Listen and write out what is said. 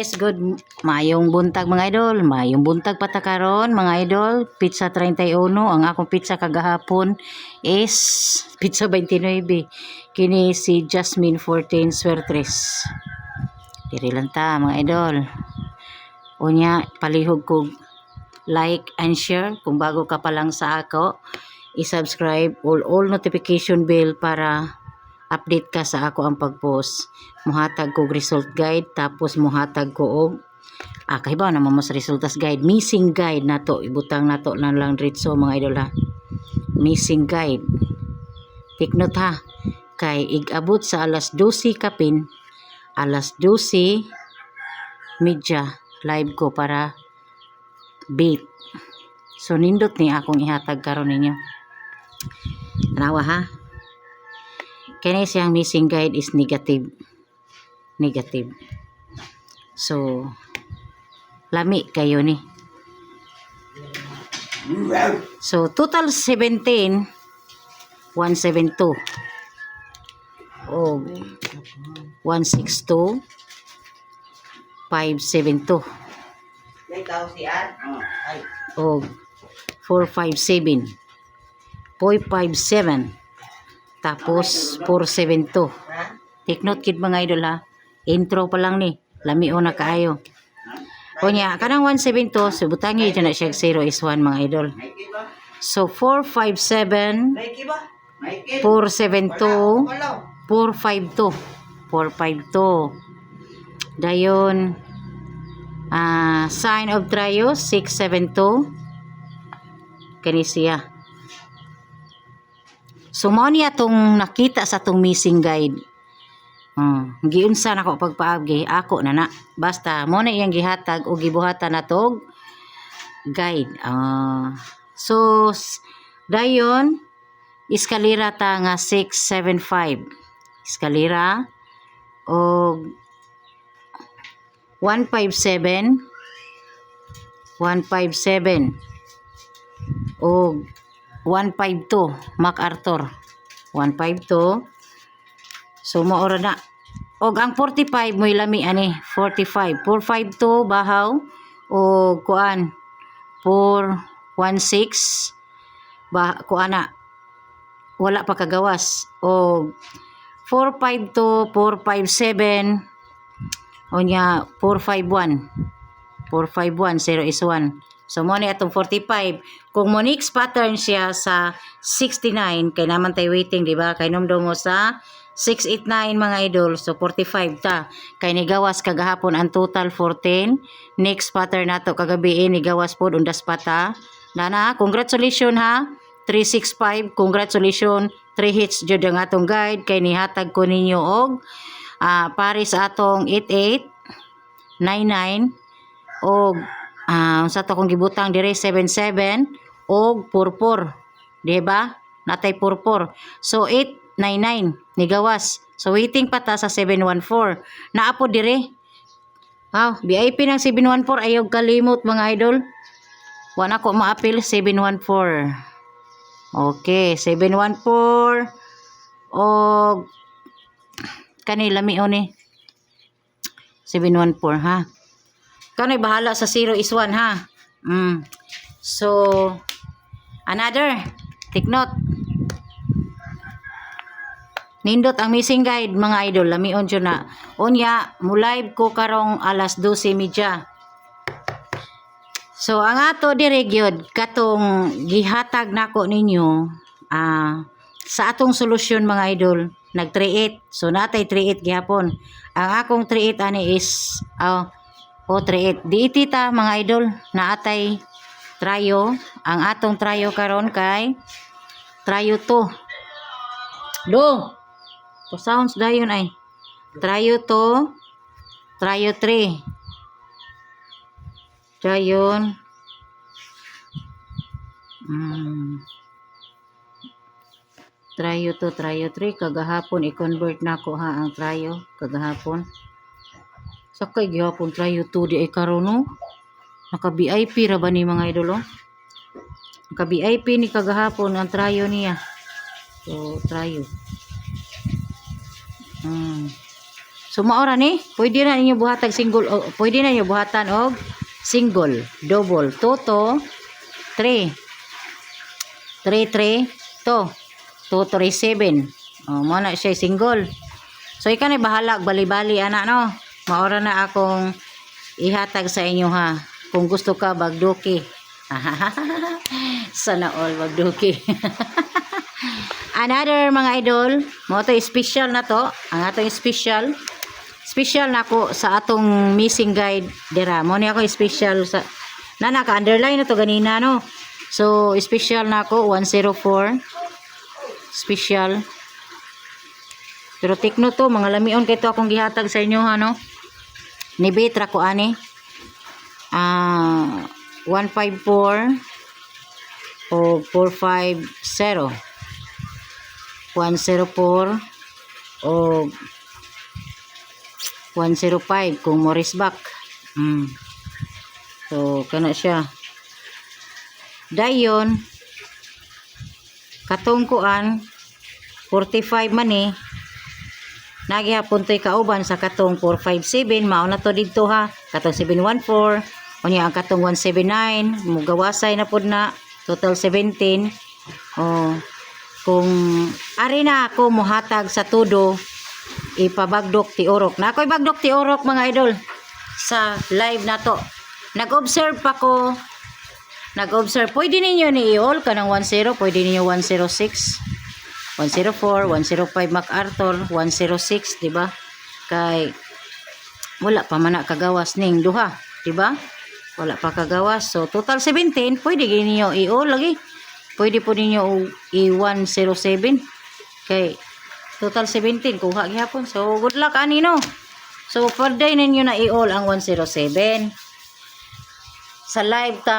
Guys, good mayong buntag mga idol. Mayong buntag patakaron mga idol. Pizza 31. Ang akong pizza kagahapon is pizza 29. Kini si Jasmine 14 Suertres. Diri lang ta mga idol. Unya palihog ko like and share kung bago ka pa lang sa ako. I-subscribe all notification bell para update ka sa ako ang pag-post. Muhatag ko result guide, tapos muhatag ko og kahibaw naman mas resultas guide, missing guide nato, ibutang nato na lang diretso mga idol ha. Missing guide. Take note ha. Kay igabot sa alas 12 kapin, alas 12 media live ko para beat. So nindot ni akong ihatag karon ninyo. Tanawa ha. Kaya siyang missing guide is negative. So, lami kayo ni. So, total 17, 172. O, 162, 572. O, 457. 457. Tapos 472. Take note kid mga idol ha. Intro pa lang ni. Lami o na kaayo. Kunya kanang 172 so butangi dyan na siya 0 is 1 mga idol. So 457 472 452 452. Dayon sign of trio 672. Kani siya. So, mo niya itong nakita sa itong missing guide. Giunsa na ko pagpaabgi. Ako na na. Basta, mo na iyang gihatag o gibuhatan na itong guide. So, dayon, iskalira ta nga 675. Iskalira. O 157. 157. O 152 MacArthur 152. So maora na og ang 45 mo ilami ani 45 452 bahaw o kuan 416 kuana wala pa kagawas o 452 457 onya 451 0 is 1. So, mo ni atong 45. Kung mo next pattern siya sa 69, kay naman tayo waiting, di ba? Kay numdo mo sa 689 mga idol. So, 45 ta. Kay nigawas kagahapon ang total 14. Next pattern nato kagabi nigawas po undas pata. Nana, congratulations ha. 365, congratulations. 3 hits jud ang atong guide. Kay nihatag ko ninyo og pare sa atong 88, 99, og sa to kong gibutang dire 77 og 44, di ba? Natay 44. So 899 nigawas. So waiting pa ta sa 714. Naapo dire. VIP ng 714 ayaw kalimot mga idol. Wala ko maapil 714. Okay, 714 og kanila mi ni 714 ha. Kanay bahala sa 0 is 1 ha. So another take note. Nindot ang missing guide mga idol, lamion jud na. Unya mo live ko karong alas 12:30. So ang ato dire gyud katong gihatag nako ninyo sa atong solusyon mga idol nag 38. So natay 38 gihapon. Ang akong 38 ani is 38. Di itita mga idol na atay trayo. Ang atong trayo karon kay trayo 2. Do. To sounds dayon ay. Trayo 2. Trayo 3. Dayon. Trayo 2, trayo 3. Kagahapon i-convert nako ha ang trayo. Kagahapon. Sakay gihapon trayo 2 di ay karon no. Naka VIP ra ba ni mga idol oh? Naka VIP ni kagahapon ang trayo niya. So trayo. So maora ni, pwede na ninyo buhatag single o pwede na ninyo buhatan og single, double, toto 3 to 237. Oh, mo na siya single. So ikaw na bahala bali-bali ana no. Maora na akong ihatag sa inyo ha. Kung gusto ka bagduki. Sana all bagduki. Another mga idol, mo to special na to. Ang atong special na ko sa atong missing guide dira. Mo ni ako special sa na naka-underline na to ganina no. So special na ko 104 special. Pero tikno to mga lamion kay to akong gihatag sa inyo ha no. Ni Betra ko ani. 154 o 450 104 o 105 kung Morrisback. So kana siya. Dayon katong kuan 45 man ni nagihapon to'y kauban sa katong 457 mao na to didto ha katong 714 unya ang katong 179 mugawasay na pod na total 17. Oh kung ari na ako mohatag sa tudo ipabagdok ti Orok na ako'y bagdok ti Orok mga idol sa live na to. Nag-observe pwede ninyo ni i-all kanang 10 pwede ninyo 106 104, 105 MacArthur, 106, di ba? Kay wala pa man na kagawas ning duha, di ba? Wala pa kagawas. So total 17, pwede niyo i-all lagi. Pwede po ninyo i-107. Kay total 17 kuha gyapon. So good luck anino. So per day ninyo na i-all ang 107. Sa live ta